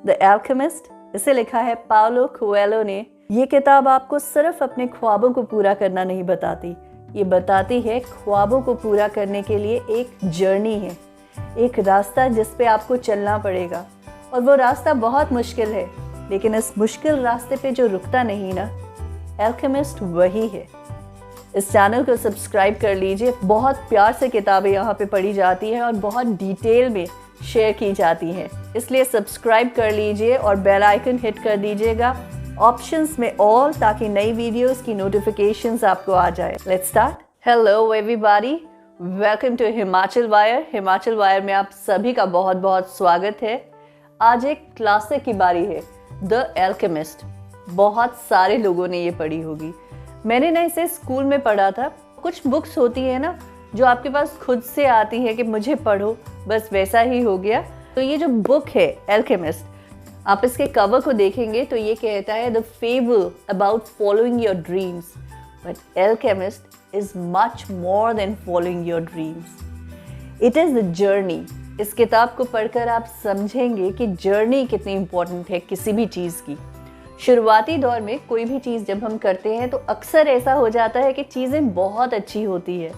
The alchemist, इसे लिखा है पाउलो कोएल्हो ने। ये किताब आपको सिर्फ अपने ख्वाबों को पूरा करना नहीं बताती, ये बताती है ख्वाबों को पूरा करने के लिए एक जर्नी है, एक रास्ता जिस पे आपको चलना पड़ेगा। और वो रास्ता बहुत मुश्किल है, लेकिन इस मुश्किल रास्ते पे जो रुकता नहीं ना, एल्केमिस्ट वही है। इस चैनल को सब्सक्राइब कर लीजिए। बहुत प्यार से किताबें यहाँ पे पढ़ी जाती हैं और बहुत डिटेल में शेयर की जाती हैं, इसलिए सब्सक्राइब कर लीजिए और बेल आइकन हिट कर दीजिएगा ऑप्शंस में ऑल, ताकि नई वीडियोस की नोटिफिकेशंस आपको आ जाए। Let's start. Hello everybody, welcome to Himachal Wire. Himachal Wire में आप सभी का बहुत बहुत स्वागत है। आज एक क्लासिक की बारी है, द एल्केमिस्ट। बहुत सारे लोगों ने ये पढ़ी होगी। मैंने ना इसे स्कूल में पढ़ा था। कुछ बुक्स होती है ना जो आपके पास खुद से आती है कि मुझे पढ़ो, बस वैसा ही हो गया। तो ये जो बुक है एल्केमिस्ट, आप इसके कवर को देखेंगे तो ये कहता है the fable about following your dreams, but alchemist is much more than following your dreams, it is the journey. इस किताब को पढ़कर आप समझेंगे कि जर्नी कितनी इंपॉर्टेंट है किसी भी चीज़ की। शुरुआती दौर में कोई भी चीज़ जब हम करते हैं तो अक्सर ऐसा हो जाता है कि चीज़ें बहुत अच्छी होती है।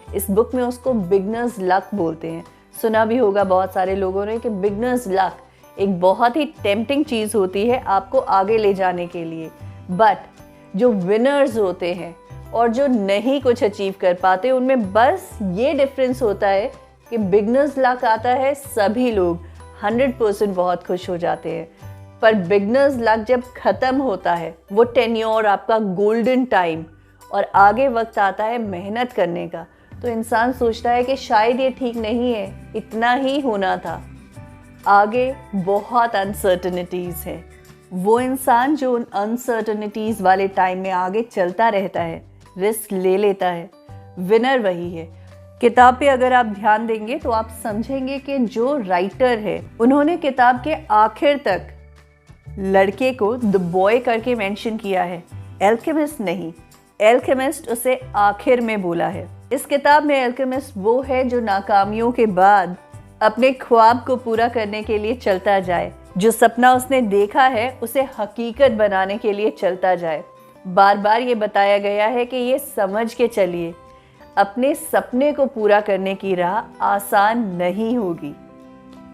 इस बुक में उसको बिगनर्स लक बोलते हैं। सुना भी होगा बहुत सारे लोगों ने कि बिगनर्स लक एक बहुत ही टेम्पटिंग चीज़ होती है आपको आगे ले जाने के लिए, बट जो विनर्स होते हैं और जो नहीं कुछ अचीव कर पाते, उनमें बस ये डिफरेंस होता है कि बिगनर्स लक आता है, सभी लोग 100% बहुत खुश हो जाते हैं। पर बिगनर्स लक जब ख़त्म होता है, वो टेन्योर आपका गोल्डन टाइम, और आगे वक्त आता है मेहनत करने का, तो इंसान सोचता है कि शायद ये ठीक नहीं है, इतना ही होना था। आगे बहुत अनसर्टनिटीज़ हैं। वो इंसान जो उन अनसर्टनिटीज़ वाले टाइम में आगे चलता रहता है, रिस्क ले लेता है, विनर वही है। किताब पे अगर आप ध्यान देंगे तो आप समझेंगे कि जो राइटर है उन्होंने किताब के आखिर तक लड़के को द बॉय करके मेंशन किया है, एल्केमिस्ट नहीं। एल्केमिस्ट उसे आखिर में बोला है। इस किताब में एल्केमिस्ट वो है जो नाकामियों के बाद अपने ख्वाब को पूरा करने के लिए चलता जाए, जो सपना उसने देखा है उसे हकीकत बनाने के लिए चलता जाए। बार बार ये बताया गया है कि ये समझ के चलिए, अपने सपने को पूरा करने की राह आसान नहीं होगी।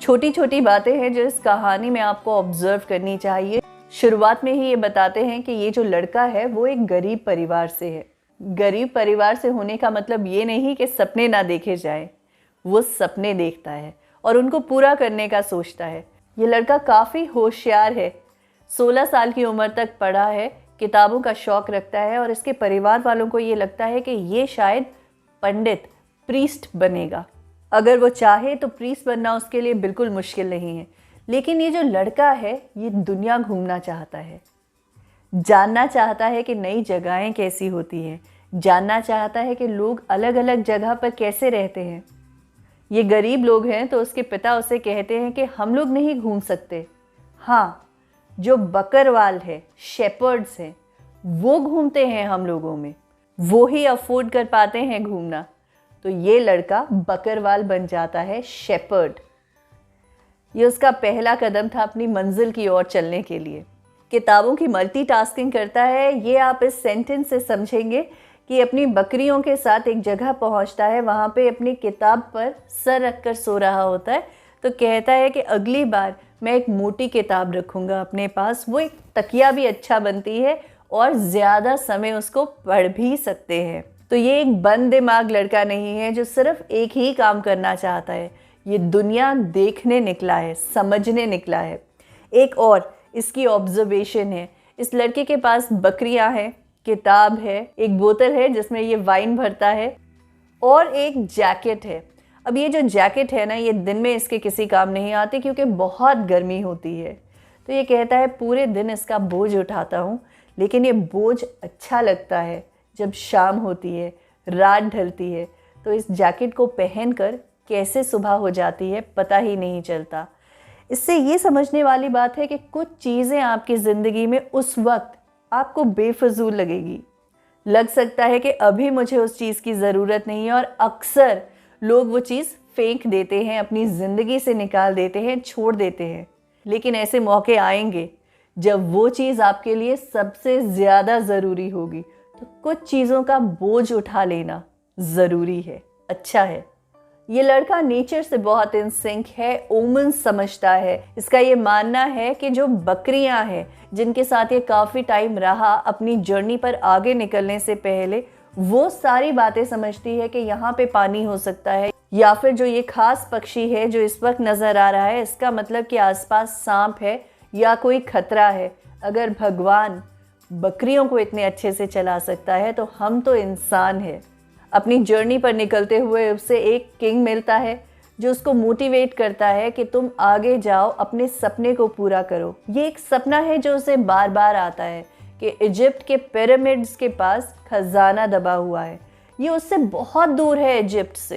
छोटी छोटी बातें हैं जो इस कहानी में आपको ऑब्जर्व करनी चाहिए। शुरुआत में ही ये बताते हैं कि ये जो लड़का है वो एक गरीब परिवार से है। गरीब परिवार से होने का मतलब ये नहीं कि सपने ना देखे जाएं, वो सपने देखता है और उनको पूरा करने का सोचता है। ये लड़का काफ़ी होशियार है, 16 साल की उम्र तक पढ़ा है, किताबों का शौक़ रखता है, और इसके परिवार वालों को ये लगता है कि ये शायद पंडित, प्रीस्ट बनेगा। अगर वो चाहे तो प्रीस्ट बनना उसके लिए बिल्कुल मुश्किल नहीं है। लेकिन ये जो लड़का है ये दुनिया घूमना चाहता है, जानना चाहता है कि नई जगहें कैसी होती हैं, जानना चाहता है कि लोग अलग अलग जगह पर कैसे रहते हैं। ये गरीब लोग हैं तो उसके पिता उसे कहते हैं कि हम लोग नहीं घूम सकते, हाँ जो बकरवाल है, शेपर्ड्स हैं, वो घूमते हैं हम लोगों में, वो ही अफोर्ड कर पाते हैं घूमना। तो ये लड़का बकरवाल बन जाता है, शेपर्ड। ये उसका पहला कदम था अपनी मंजिल की ओर चलने के लिए। किताबों की मल्टीटास्किंग करता है, ये आप इस सेंटेंस से समझेंगे कि अपनी बकरियों के साथ एक जगह पहुंचता है, वहाँ पे अपनी किताब पर सर रखकर सो रहा होता है, तो कहता है कि अगली बार मैं एक मोटी किताब रखूँगा अपने पास, वो एक तकिया भी अच्छा बनती है और ज़्यादा समय उसको पढ़ भी सकते हैं। तो ये एक बंद दिमाग लड़का नहीं है जो सिर्फ एक ही काम करना चाहता है, ये दुनिया देखने निकला है, समझने निकला है। एक और इसकी ऑब्जर्वेशन है, इस लड़के के पास बकरियां हैं, किताब है, एक बोतल है जिसमें ये वाइन भरता है, और एक जैकेट है। अब ये जो जैकेट है ना, ये दिन में इसके किसी काम नहीं आती क्योंकि बहुत गर्मी होती है। तो ये कहता है पूरे दिन इसका बोझ उठाता हूँ, लेकिन ये बोझ अच्छा लगता है जब शाम होती है, रात ढलती है, तो इस जैकेट को पहनकर कैसे सुबह हो जाती है पता ही नहीं चलता। इससे ये समझने वाली बात है कि कुछ चीज़ें आपकी ज़िंदगी में उस वक्त आपको बेफजूल लगेगी, लग सकता है कि अभी मुझे उस चीज़ की ज़रूरत नहीं है, और अक्सर लोग वो चीज़ फेंक देते हैं, अपनी ज़िंदगी से निकाल देते हैं, छोड़ देते हैं। लेकिन ऐसे मौके आएंगे जब वो चीज़ आपके लिए सबसे ज़्यादा ज़रूरी होगी। तो कुछ चीज़ों का बोझ उठा लेना ज़रूरी है, अच्छा है। ये लड़का नेचर से बहुत इन सिंक है, ओमन समझता है। इसका ये मानना है कि जो बकरियां हैं जिनके साथ ये काफ़ी टाइम रहा, अपनी जर्नी पर आगे निकलने से पहले वो सारी बातें समझती है कि यहाँ पे पानी हो सकता है, या फिर जो ये खास पक्षी है जो इस वक्त नज़र आ रहा है, इसका मतलब कि आसपास सांप है या कोई खतरा है। अगर भगवान बकरियों को इतने अच्छे से चला सकता है तो हम तो इंसान हैं। अपनी जर्नी पर निकलते हुए उसे एक किंग मिलता है जो उसको मोटिवेट करता है कि तुम आगे जाओ, अपने सपने को पूरा करो। ये एक सपना है जो उसे बार बार आता है कि इजिप्ट के पिरामिड्स के पास खजाना दबा हुआ है। ये उससे बहुत दूर है इजिप्ट से,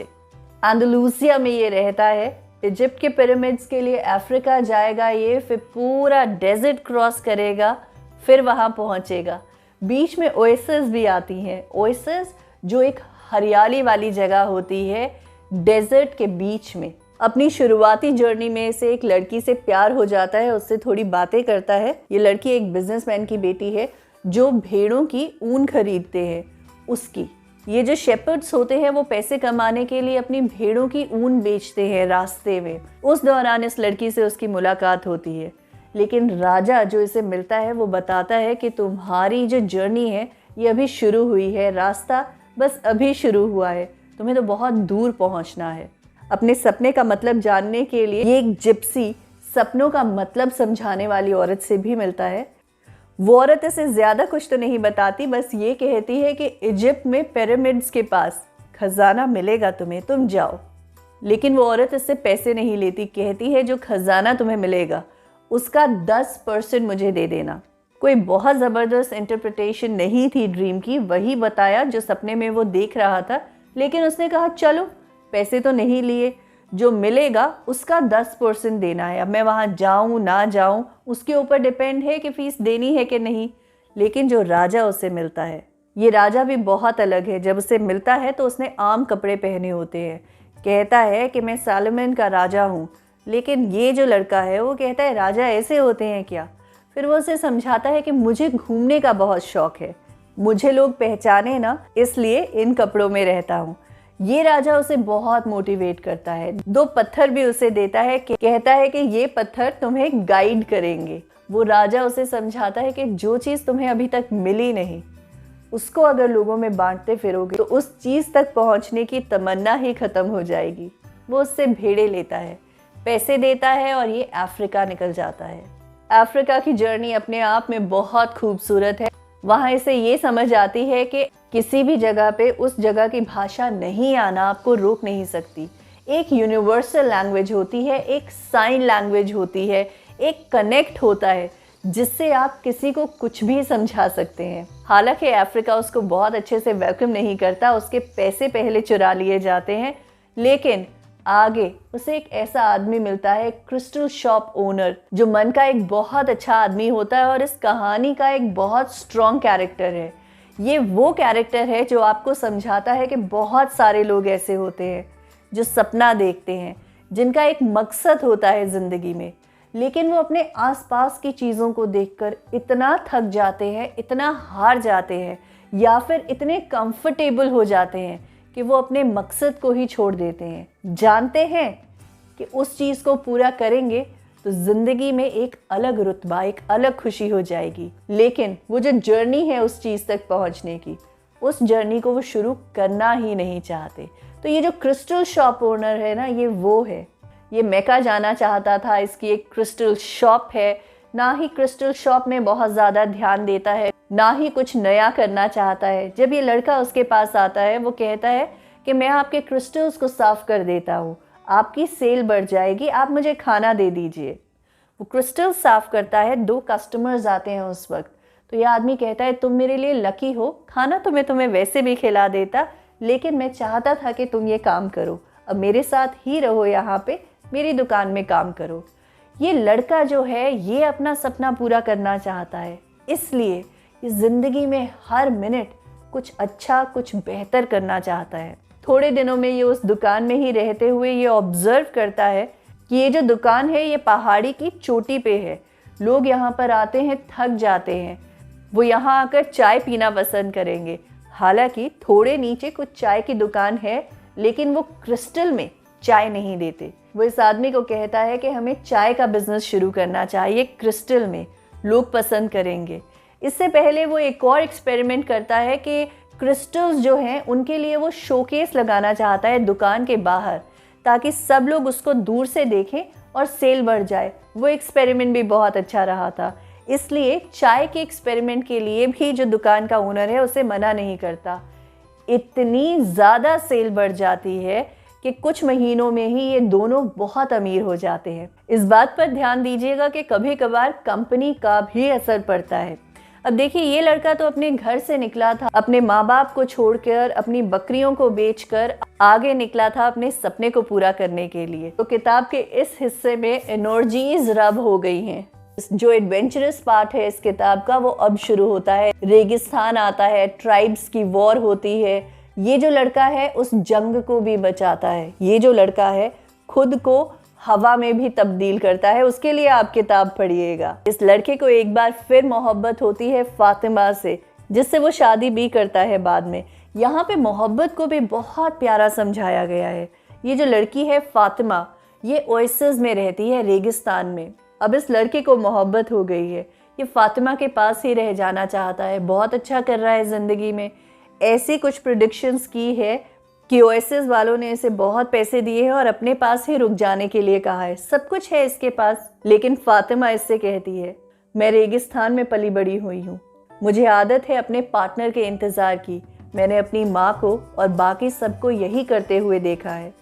एंडलूसिया में ये रहता है। इजिप्ट के पिरामिड्स के लिए अफ्रीका जाएगा ये, फिर पूरा डेजर्ट क्रॉस करेगा, फिर वहाँ पहुँचेगा। बीच में ओएसिस भी आती हैं। ओएसिस जो एक हरियाली वाली जगह होती है डेजर्ट के बीच में। अपनी शुरुआती जर्नी में से एक लड़की से प्यार हो जाता है, उससे थोड़ी बातें करता है। ये लड़की एक बिजनेसमैन की बेटी है जो भेड़ों की ऊन खरीदते हैं उसकी। ये जो शेपर्ड्स होते हैं वो पैसे कमाने के लिए अपनी भेड़ों की ऊन बेचते हैं रास्ते में। उस दौरान इस लड़की से उसकी मुलाकात होती है, लेकिन राजा जो इसे मिलता है वो बताता है कि तुम्हारी जो जर्नी है ये अभी शुरू हुई है, रास्ता बस अभी शुरू हुआ है, तुम्हें तो बहुत दूर पहुंचना है। अपने सपने का मतलब जानने के लिए ये एक जिप्सी सपनों का मतलब समझाने वाली औरत से भी मिलता है। वो औरत इसे ज़्यादा कुछ तो नहीं बताती, बस ये कहती है कि इजिप्ट में पिरामिड्स के पास खजाना मिलेगा तुम्हें, तुम जाओ। लेकिन वो औरत इससे पैसे नहीं लेती, कहती है जो खजाना तुम्हें मिलेगा उसका 10% मुझे दे देना। कोई बहुत ज़बरदस्त इंटरप्रिटेशन नहीं थी ड्रीम की, वही बताया जो सपने में वो देख रहा था। लेकिन उसने कहा चलो, पैसे तो नहीं लिए, जो मिलेगा उसका 10% देना है। अब मैं वहाँ जाऊँ ना जाऊँ उसके ऊपर डिपेंड है कि फ़ीस देनी है कि नहीं। लेकिन जो राजा उसे मिलता है, ये राजा भी बहुत अलग है। जब उसे मिलता है तो उसने आम कपड़े पहने होते हैं। कहता है कि मैं सालोमन का राजा हूँ, लेकिन ये जो लड़का है वो कहता है राजा ऐसे होते हैं क्या। फिर वो उसे समझाता है कि मुझे घूमने का बहुत शौक है, मुझे लोग पहचाने ना, इसलिए इन कपड़ों में रहता हूँ। ये राजा उसे बहुत मोटिवेट करता है। 2 पत्थर भी उसे देता है, कहता है कि ये पत्थर तुम्हें गाइड करेंगे। वो राजा उसे समझाता है कि जो चीज़ तुम्हें अभी तक मिली नहीं उसको अगर लोगों में बांटते फिरोगे तो उस चीज़ तक पहुँचने की तमन्ना ही ख़त्म हो जाएगी। वो उससे भेड़े लेता है, पैसे देता है और ये अफ्रीका निकल जाता है। अफ्रीका की जर्नी अपने आप में बहुत खूबसूरत है। वहाँ इसे ये समझ आती है कि किसी भी जगह पे उस जगह की भाषा नहीं आना आपको रोक नहीं सकती। एक यूनिवर्सल लैंग्वेज होती है, एक साइन लैंग्वेज होती है, एक कनेक्ट होता है जिससे आप किसी को कुछ भी समझा सकते हैं। हालांकि अफ्रीका उसको बहुत अच्छे से वेलकम नहीं करता, उसके पैसे पहले चुरा लिए जाते हैं। लेकिन आगे उसे एक ऐसा आदमी मिलता है, क्रिस्टल शॉप ओनर, जो मन का एक बहुत अच्छा आदमी होता है और इस कहानी का एक बहुत स्ट्रॉन्ग कैरेक्टर है। ये वो कैरेक्टर है जो आपको समझाता है कि बहुत सारे लोग ऐसे होते हैं जो सपना देखते हैं, जिनका एक मकसद होता है ज़िंदगी में, लेकिन वो अपने आसपास की चीज़ों को देखकर इतना थक जाते हैं, इतना हार जाते हैं या फिर इतने कंफर्टेबल हो जाते हैं कि वो अपने मकसद को ही छोड़ देते हैं। जानते हैं कि उस चीज़ को पूरा करेंगे तो ज़िंदगी में एक अलग रुतबा, एक अलग खुशी हो जाएगी, लेकिन वो जो जर्नी है उस चीज़ तक पहुंचने की, उस जर्नी को वो शुरू करना ही नहीं चाहते। तो ये जो क्रिस्टल शॉप ओनर है ना, ये वो है। ये मेका जाना चाहता था, इसकी एक क्रिस्टल शॉप है, ना ही क्रिस्टल शॉप में बहुत ज़्यादा ध्यान देता है, ना ही कुछ नया करना चाहता है। जब ये लड़का उसके पास आता है वो कहता है कि मैं आपके क्रिस्टल्स को साफ़ कर देता हूँ, आपकी सेल बढ़ जाएगी, आप मुझे खाना दे दीजिए। वो क्रिस्टल साफ़ करता है, 2 कस्टमर्स आते हैं उस वक्त। तो यह आदमी कहता है तुम मेरे लिए लकी हो, खाना तो मैं तुम्हें वैसे भी खिला देता, लेकिन मैं चाहता था कि तुम ये काम करो, अब मेरे साथ ही रहो, यहाँ पे मेरी दुकान में काम करो। ये लड़का जो है ये अपना सपना पूरा करना चाहता है, इसलिए ये ज़िंदगी में हर मिनट कुछ अच्छा, कुछ बेहतर करना चाहता है। थोड़े दिनों में ये उस दुकान में ही रहते हुए ये ऑब्ज़र्व करता है कि ये जो दुकान है ये पहाड़ी की चोटी पे है, लोग यहाँ पर आते हैं, थक जाते हैं, वो यहाँ आकर चाय पीना पसंद करेंगे। हालांकि थोड़े नीचे कुछ चाय की दुकान है, लेकिन वो क्रिस्टल में चाय नहीं देते। वो इस आदमी को कहता है कि हमें चाय का बिजनेस शुरू करना चाहिए क्रिस्टल में, लोग पसंद करेंगे। इससे पहले वो एक और एक्सपेरिमेंट करता है कि क्रिस्टल्स जो हैं उनके लिए वो शोकेस लगाना चाहता है दुकान के बाहर, ताकि सब लोग उसको दूर से देखें और सेल बढ़ जाए। वो एक्सपेरिमेंट भी बहुत अच्छा रहा था, इसलिए चाय के एक्सपेरिमेंट के लिए भी जो दुकान का ओनर है उसे मना नहीं करता। इतनी ज़्यादा सेल बढ़ जाती है कि कुछ महीनों में ही ये दोनों बहुत अमीर हो जाते हैं। इस बात पर ध्यान दीजिएगा कि कभी कभार कंपनी का भी असर पड़ता है। अब देखिए, ये लड़का तो अपने घर से निकला था, अपने माँ बाप को छोड़कर, अपनी बकरियों को बेचकर आगे निकला था अपने सपने को पूरा करने के लिए। तो किताब के इस हिस्से में एनर्जीज रब हो गई हैं। जो एडवेंचरस पार्ट है इस किताब का वो अब शुरू होता है। रेगिस्तान आता है, ट्राइब्स की वॉर होती है। ये जो लड़का है उस जंग को भी बचाता है। ये जो लड़का है खुद को हवा में भी तब्दील करता है। उसके लिए आप किताब पढ़िएगा। इस लड़के को एक बार फिर मोहब्बत होती है फातिमा से, जिससे वो शादी भी करता है बाद में। यहाँ पे मोहब्बत को भी बहुत प्यारा समझाया गया है। ये जो लड़की है फातिमा, ये ओएसिस में रहती है, रेगिस्तान में। अब इस लड़के को मोहब्बत हो गई है, ये फातिमा के पास ही रह जाना चाहता है, बहुत अच्छा कर रहा है ज़िंदगी में। ऐसी कुछ प्रेडिक्शंस की है कि ओएसिस वालों ने इसे बहुत पैसे दिए हैं और अपने पास ही रुक जाने के लिए कहा है। सब कुछ है इसके पास, लेकिन फातिमा इससे कहती है, मैं रेगिस्तान में पली बड़ी हुई हूँ, मुझे आदत है अपने पार्टनर के इंतज़ार की। मैंने अपनी माँ को और बाकी सबको यही करते हुए देखा है।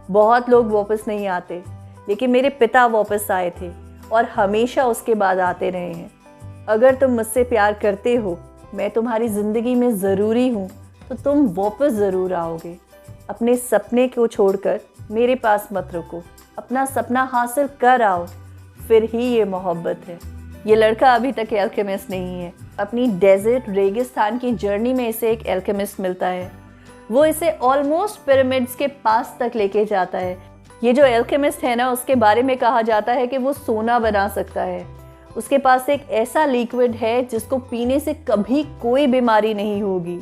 बहुत लोग वापस नहीं आते, लेकिन मेरे पिता वापस आए थे और हमेशा उसके बाद आते रहे हैं। अगर तुम मुझसे प्यार करते हो, मैं तुम्हारी ज़िंदगी में ज़रूरी हूँ, तो तुम वापस ज़रूर आओगे। अपने सपने को छोड़कर मेरे पास मत रुको, अपना सपना हासिल कर आओ, फिर ही ये मोहब्बत है। ये लड़का अभी तक एल्केमिस्ट नहीं है। अपनी डेजर्ट रेगिस्तान की जर्नी में इसे एक एल्केमिस्ट मिलता है। वो इसे ऑलमोस्ट पिरामिड्स के पास तक लेके जाता है। ये जो एल्केमिस्ट है ना, उसके बारे में कहा जाता है कि वो सोना बना सकता है। उसके पास एक ऐसा लिक्विड है जिसको पीने से कभी कोई बीमारी नहीं होगी।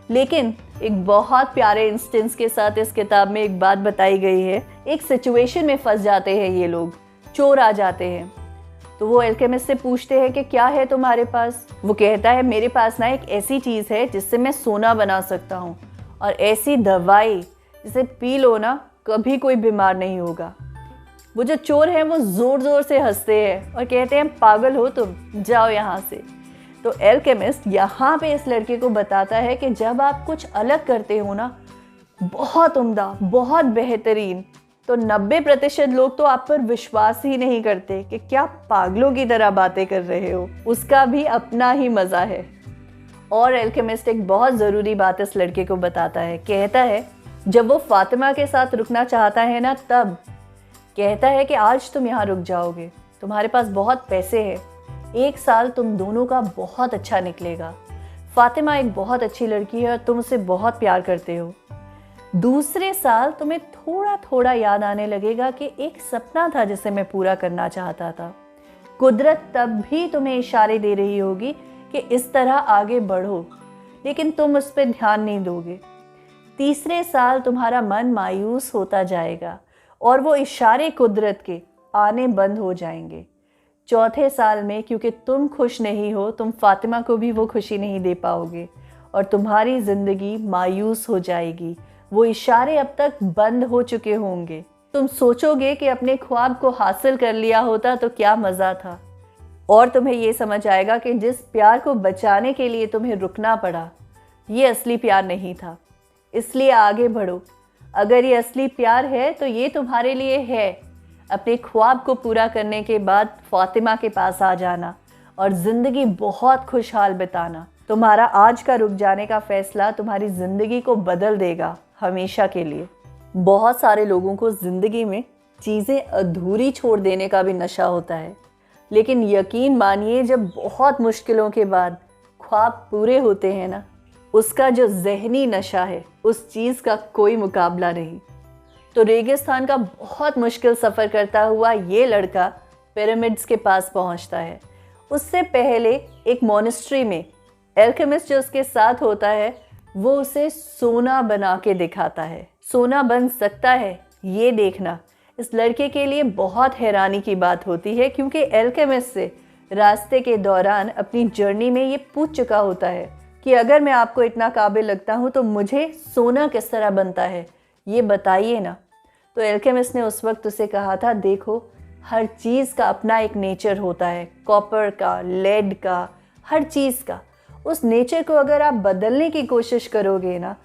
लेकिन एक बहुत प्यारे इंस्टेंस के साथ इस किताब में एक बात बताई गई है। एक सिचुएशन में फंस जाते हैं ये लोग, चोर आ जाते हैं। तो वो एल्केमिस्ट से पूछते हैं कि क्या है तुम्हारे पास। वो कहता है, मेरे पास ना एक ऐसी चीज़ है जिससे मैं सोना बना सकता हूँ, और ऐसी दवाई जिसे पी लो ना कभी कोई बीमार नहीं होगा। वो जो चोर हैं वो ज़ोर ज़ोर से हंसते हैं और कहते हैं, पागल हो तुम, जाओ यहाँ से। तो एल्केमिस्ट यहाँ पे इस लड़के को बताता है कि जब आप कुछ अलग करते हो ना, बहुत उम्दा, बहुत बेहतरीन, तो 90% लोग तो आप पर विश्वास ही नहीं करते कि क्या पागलों की तरह बातें कर रहे हो। उसका भी अपना ही मज़ा है। और एल्केमिस्ट एक बहुत ज़रूरी बात इस लड़के को बताता है। कहता है, जब वो फातिमा के साथ रुकना चाहता है ना, तब कहता है कि आज तुम यहाँ रुक जाओगे, तुम्हारे पास बहुत पैसे हैं, 1 साल तुम दोनों का बहुत अच्छा निकलेगा। फातिमा एक बहुत अच्छी लड़की है और तुम उसे बहुत प्यार करते हो। दूसरे साल तुम्हें थोड़ा थोड़ा याद आने लगेगा कि एक सपना था जिसे मैं पूरा करना चाहता था। कुदरत तब भी तुम्हें इशारे दे रही होगी कि इस तरह आगे बढ़ो, लेकिन तुम उस पर ध्यान नहीं दोगे। तीसरे साल तुम्हारा मन मायूस होता जाएगा और वो इशारे कुदरत के आने बंद हो जाएंगे। चौथे साल में क्योंकि तुम खुश नहीं हो, तुम फातिमा को भी वो खुशी नहीं दे पाओगे और तुम्हारी ज़िंदगी मायूस हो जाएगी। वो इशारे अब तक बंद हो चुके होंगे। तुम सोचोगे कि अपने ख्वाब को हासिल कर लिया होता तो क्या मज़ा था, और तुम्हें ये समझ आएगा कि जिस प्यार को बचाने के लिए तुम्हें रुकना पड़ा, ये असली प्यार नहीं था। इसलिए आगे बढ़ो। अगर ये असली प्यार है तो ये तुम्हारे लिए है। अपने ख्वाब को पूरा करने के बाद फातिमा के पास आ जाना और ज़िंदगी बहुत खुशहाल बिताना। तुम्हारा आज का रुक जाने का फैसला तुम्हारी ज़िंदगी को बदल देगा हमेशा के लिए। बहुत सारे लोगों को ज़िंदगी में चीज़ें अधूरी छोड़ देने का भी नशा होता है, लेकिन यकीन मानिए जब बहुत मुश्किलों के बाद ख्वाब पूरे होते हैं ना, उसका जो ज़हनी नशा है उस चीज़ का कोई मुकाबला नहीं। तो रेगिस्तान का बहुत मुश्किल सफ़र करता हुआ ये लड़का पिरामिड्स के पास पहुंचता है। उससे पहले एक मॉनेस्ट्री में एल्केमिस्ट जो उसके साथ होता है वो उसे सोना बना के दिखाता है। सोना बन सकता है ये देखना इस लड़के के लिए बहुत हैरानी की बात होती है, क्योंकि एल्केमिस्ट से रास्ते के दौरान अपनी जर्नी में ये पूछ चुका होता है कि अगर मैं आपको इतना काबिल लगता हूँ तो मुझे सोना किस तरह बनता है ये बताइए ना। तो एल्केमिस्ट ने उस वक्त उसे कहा था, देखो हर चीज़ का अपना एक नेचर होता है, कॉपर का, लेड का, हर चीज़ का। उस नेचर को अगर आप बदलने की कोशिश करोगे ना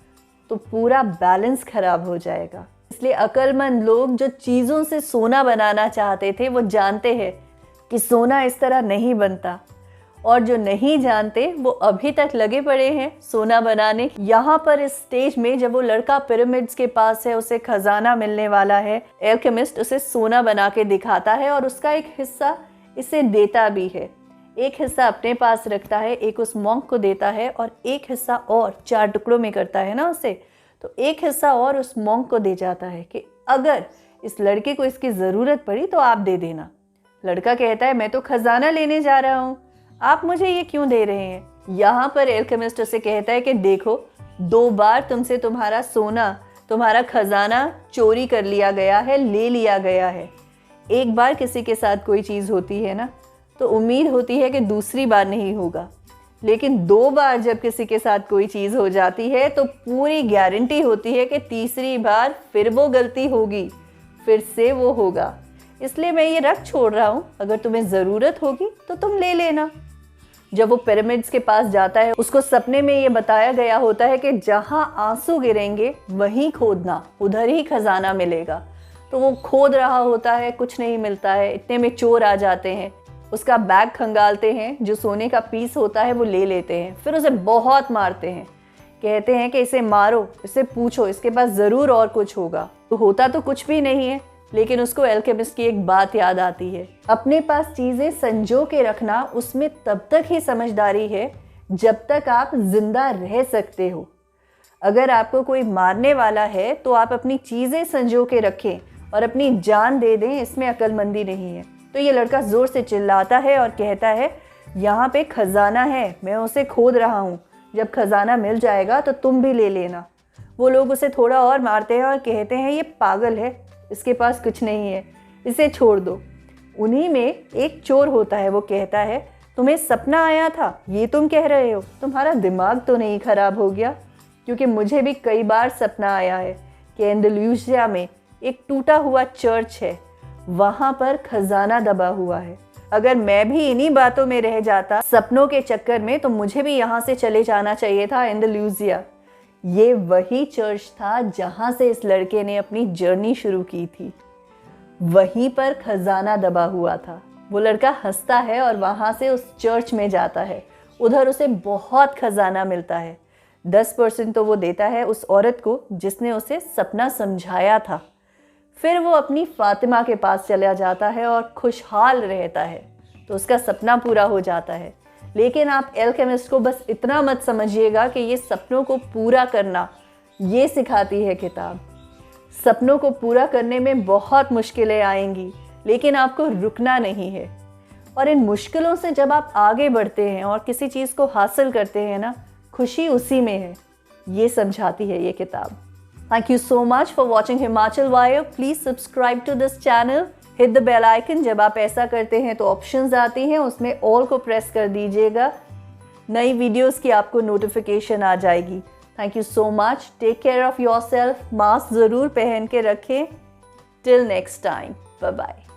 तो पूरा बैलेंस खराब हो जाएगा। इसलिए अक्लमंद लोग जो चीज़ों से सोना बनाना चाहते थे वो जानते हैं कि सोना इस तरह नहीं बनता, और जो नहीं जानते वो अभी तक लगे पड़े हैं सोना बनाने। यहाँ पर इस स्टेज में जब वो लड़का पिरामिड्स के पास है, उसे खजाना मिलने वाला है, एल्केमिस्ट उसे सोना बना के दिखाता है और उसका एक हिस्सा इसे देता भी है। एक हिस्सा अपने पास रखता है, एक उस मॉन्क को देता है और एक हिस्सा और 4 टुकड़ों में करता है ना उसे, तो एक हिस्सा और उस मॉन्क को दे जाता है कि अगर इस लड़के को इसकी ज़रूरत पड़ी तो आप दे देना। लड़का कहता है, मैं तो खजाना लेने जा रहा हूँ, आप मुझे ये क्यों दे रहे हैं। यहाँ पर एल्केमिस्ट उसे कहता है कि देखो 2 बार तुमसे तुम्हारा सोना, तुम्हारा खजाना चोरी कर लिया गया है, ले लिया गया है। एक बार किसी के साथ कोई चीज़ होती है ना तो उम्मीद होती है कि दूसरी बार नहीं होगा, लेकिन 2 बार जब किसी के साथ कोई चीज़ हो जाती है तो पूरी गारंटी होती है कि तीसरी बार फिर वो गलती होगी, फिर से वो होगा। इसलिए मैं ये रख छोड़ रहा हूँ, अगर तुम्हें ज़रूरत होगी तो तुम ले लेना। जब वो पिरामिड्स के पास जाता है उसको सपने में ये बताया गया होता है कि जहाँ आंसू गिरेंगे वहीं खोदना, उधर ही खजाना मिलेगा। तो वो खोद रहा होता है, कुछ नहीं मिलता है। इतने में चोर आ जाते हैं, उसका बैग खंगालते हैं, जो सोने का पीस होता है वो ले लेते हैं, फिर उसे बहुत मारते हैं। कहते हैं कि इसे मारो, इससे पूछो, इसके पास ज़रूर और कुछ होगा। तो होता तो कुछ भी नहीं है, लेकिन उसको एल्केमिस्ट की एक बात याद आती है, अपने पास चीज़ें संजो के रखना उसमें तब तक ही समझदारी है जब तक आप जिंदा रह सकते हो। अगर आपको कोई मारने वाला है तो आप अपनी चीज़ें संजो के रखें और अपनी जान दे दें, इसमें अक्लमंदी नहीं है। तो ये लड़का ज़ोर से चिल्लाता है और कहता है, यहाँ पे खजाना है, मैं उसे खोद रहा हूँ, जब खजाना मिल जाएगा तो तुम भी ले लेना। वो लोग उसे थोड़ा और मारते हैं और कहते हैं, ये पागल है, इसके पास कुछ नहीं है, इसे छोड़ दो। उन्हीं में एक चोर होता है, वो कहता है, तुम्हें सपना आया था ये तुम कह रहे हो, तुम्हारा दिमाग तो नहीं खराब हो गया? क्योंकि मुझे भी कई बार सपना आया है कि एंडलूसिया में एक टूटा हुआ चर्च है, वहाँ पर खजाना दबा हुआ है। अगर मैं भी इन्हीं बातों में रह जाता सपनों के चक्कर में, तो मुझे भी यहाँ से चले जाना चाहिए था एंडलूसिया। ये वही चर्च था जहाँ से इस लड़के ने अपनी जर्नी शुरू की थी, वहीं पर खजाना दबा हुआ था। वो लड़का हंसता है और वहाँ से उस चर्च में जाता है। उधर उसे बहुत खजाना मिलता है। 10% तो वो देता है उस औरत को जिसने उसे सपना समझाया था। फिर वो अपनी फातिमा के पास चला जाता है और खुशहाल रहता है, तो उसका सपना पूरा हो जाता है। लेकिन आप एल्केमिस्ट को बस इतना मत समझिएगा कि ये सपनों को पूरा करना ये सिखाती है किताब। सपनों को पूरा करने में बहुत मुश्किलें आएंगी, लेकिन आपको रुकना नहीं है। और इन मुश्किलों से जब आप आगे बढ़ते हैं और किसी चीज़ को हासिल करते हैं ना, खुशी उसी में है, ये समझाती है ये किताब। Thank you so much for watching Himachal Wire. Please subscribe to this channel. Hit the bell icon. जब आप ऐसा करते हैं तो ऑप्शंस आती हैं, उसमें ऑल को प्रेस कर दीजिएगा। नई वीडियोस की आपको नोटिफिकेशन आ जाएगी। Thank you so much. Take care of yourself. Mask ज़रूर पहन के रखें। Till next time. Bye bye.